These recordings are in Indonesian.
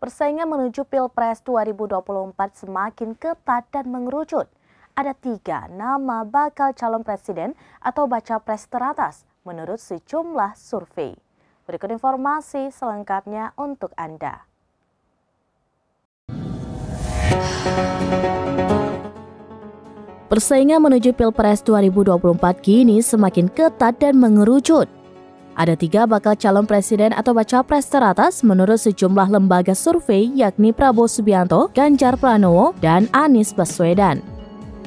Persaingan menuju Pilpres 2024 semakin ketat dan mengerucut. Ada 3 nama bakal calon presiden atau baca pres teratas menurut sejumlah survei. Berikut informasi selengkapnya untuk Anda. Persaingan menuju Pilpres 2024 kini semakin ketat dan mengerucut. Ada 3 bakal calon presiden atau baca pres teratas menurut sejumlah lembaga survei yakni Prabowo Subianto, Ganjar Pranowo, dan Anies Baswedan.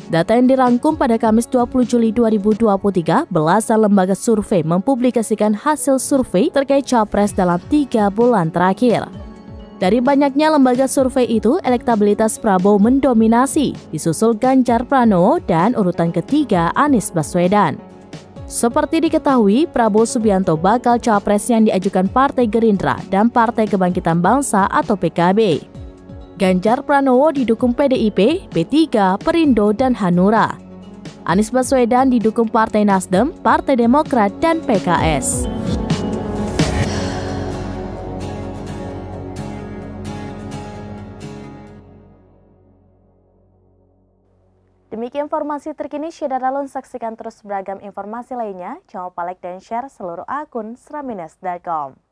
Data yang dirangkum pada Kamis 20 Juli 2023, belasan lembaga survei mempublikasikan hasil survei terkait capres dalam 3 bulan terakhir. Dari banyaknya lembaga survei itu, elektabilitas Prabowo mendominasi, disusul Ganjar Pranowo dan urutan ketiga Anies Baswedan. Seperti diketahui, Prabowo Subianto bakal capres yang diajukan Partai Gerindra dan Partai Kebangkitan Bangsa atau PKB. Ganjar Pranowo didukung PDIP, P3, Perindo, dan Hanura. Anies Baswedan didukung Partai Nasdem, Partai Demokrat, dan PKS. Demikian informasi terkini, Syedara Lun, saksikan terus beragam informasi lainnya. Jangan lupa like dan share seluruh akun sraminews.com.